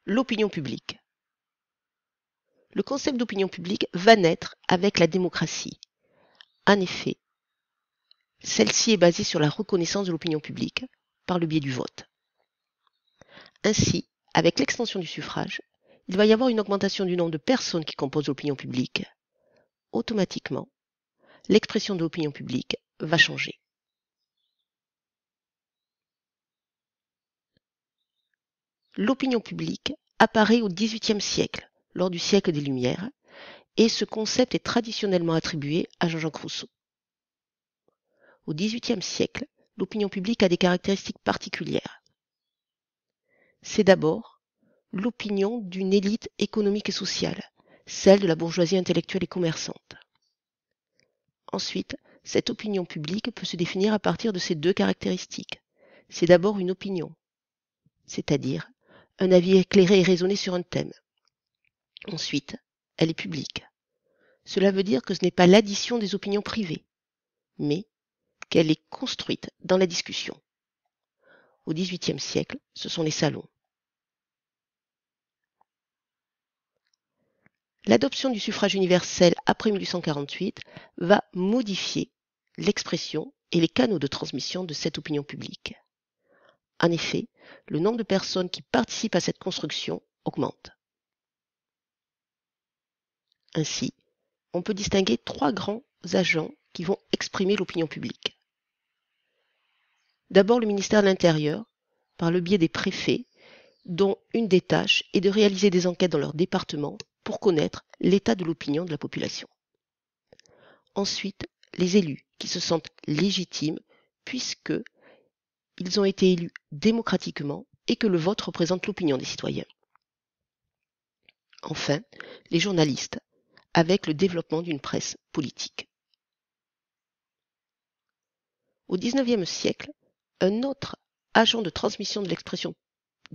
L'opinion publique. Le concept d'opinion publique va naître avec la démocratie. En effet, celle-ci est basée sur la reconnaissance de l'opinion publique par le biais du vote. Ainsi, avec l'extension du suffrage, il va y avoir une augmentation du nombre de personnes qui composent l'opinion publique. Automatiquement, l'expression de l'opinion publique va changer. L'opinion publique apparaît au XVIIIe siècle, lors du siècle des Lumières, et ce concept est traditionnellement attribué à Jean-Jacques Rousseau. Au XVIIIe siècle, l'opinion publique a des caractéristiques particulières. C'est d'abord l'opinion d'une élite économique et sociale, celle de la bourgeoisie intellectuelle et commerçante. Ensuite, cette opinion publique peut se définir à partir de ces deux caractéristiques. C'est d'abord une opinion, c'est-à-dire un avis éclairé et raisonné sur un thème. Ensuite, elle est publique. Cela veut dire que ce n'est pas l'addition des opinions privées, mais qu'elle est construite dans la discussion. Au XVIIIe siècle, ce sont les salons. L'adoption du suffrage universel après 1848 va modifier l'expression et les canaux de transmission de cette opinion publique. En effet, le nombre de personnes qui participent à cette construction augmente. Ainsi, on peut distinguer trois grands agents qui vont exprimer l'opinion publique. D'abord, le ministère de l'Intérieur, par le biais des préfets, dont une des tâches est de réaliser des enquêtes dans leur département pour connaître l'état de l'opinion de la population. Ensuite, les élus qui se sentent légitimes puisque ils ont été élus démocratiquement et que le vote représente l'opinion des citoyens. Enfin, les journalistes, avec le développement d'une presse politique. Au XIXe siècle, un autre agent de transmission de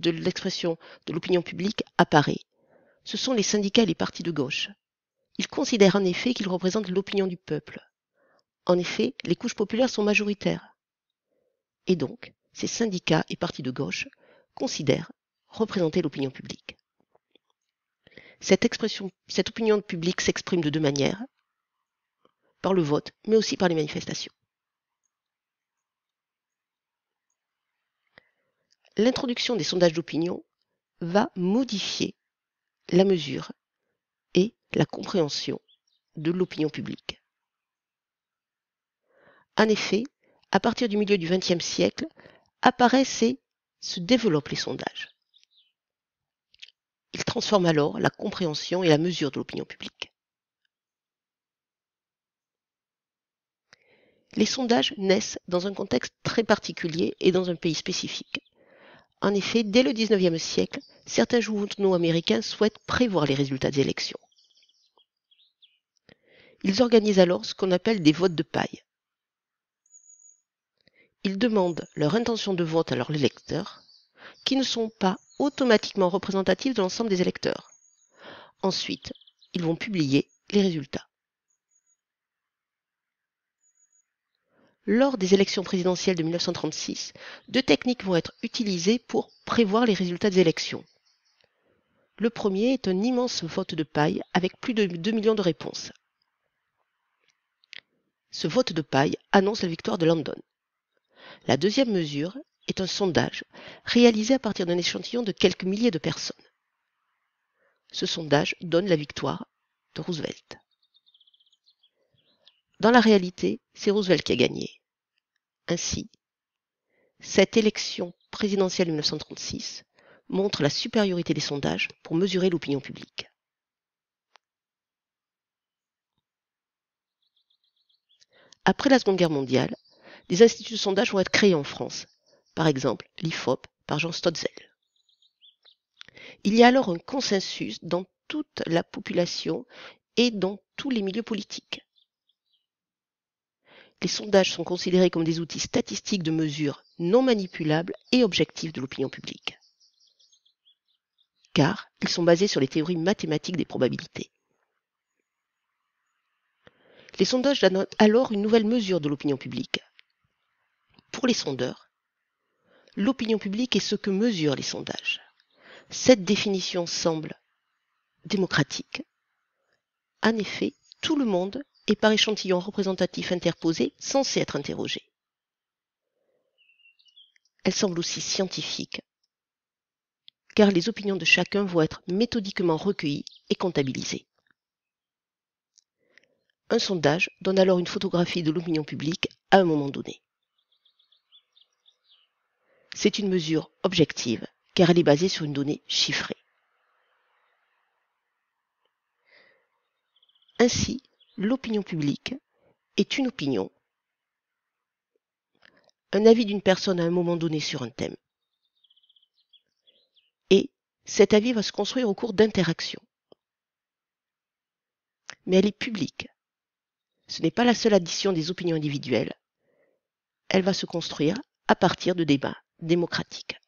l'expression de l'opinion publique apparaît. Ce sont les syndicats et les partis de gauche. Ils considèrent en effet qu'ils représentent l'opinion du peuple. En effet, les couches populaires sont majoritaires. Et donc, ces syndicats et partis de gauche considèrent représenter l'opinion publique. Cette opinion publique s'exprime de deux manières, par le vote, mais aussi par les manifestations. L'introduction des sondages d'opinion va modifier la mesure et la compréhension de l'opinion publique. En effet, à partir du milieu du XXe siècle, apparaissent et se développent les sondages. Ils transforment alors la compréhension et la mesure de l'opinion publique. Les sondages naissent dans un contexte très particulier et dans un pays spécifique. En effet, dès le XIXe siècle, certains journaux américains souhaitent prévoir les résultats des élections. Ils organisent alors ce qu'on appelle des votes de paille. Ils demandent leur intention de vote à leurs lecteurs, qui ne sont pas automatiquement représentatifs de l'ensemble des électeurs. Ensuite, ils vont publier les résultats. Lors des élections présidentielles de 1936, deux techniques vont être utilisées pour prévoir les résultats des élections. Le premier est un immense vote de paille avec plus de 2 millions de réponses. Ce vote de paille annonce la victoire de Landon. La deuxième mesure est un sondage réalisé à partir d'un échantillon de quelques milliers de personnes. Ce sondage donne la victoire de Roosevelt. Dans la réalité, c'est Roosevelt qui a gagné. Ainsi, cette élection présidentielle de 1936 montre la supériorité des sondages pour mesurer l'opinion publique. Après la Seconde Guerre mondiale, des instituts de sondage vont être créés en France, par exemple l'IFOP par Jean Stotzel. Il y a alors un consensus dans toute la population et dans tous les milieux politiques. Les sondages sont considérés comme des outils statistiques de mesure non manipulables et objectifs de l'opinion publique, car ils sont basés sur les théories mathématiques des probabilités. Les sondages donnent alors une nouvelle mesure de l'opinion publique. Pour les sondeurs, l'opinion publique est ce que mesurent les sondages. Cette définition semble démocratique. En effet, tout le monde est par échantillon représentatif interposé censé être interrogé. Elle semble aussi scientifique, car les opinions de chacun vont être méthodiquement recueillies et comptabilisées. Un sondage donne alors une photographie de l'opinion publique à un moment donné. C'est une mesure objective, car elle est basée sur une donnée chiffrée. Ainsi, l'opinion publique est une opinion, un avis d'une personne à un moment donné sur un thème. Et cet avis va se construire au cours d'interactions. Mais elle est publique. Ce n'est pas la seule addition des opinions individuelles. Elle va se construire à partir de débats démocratiques.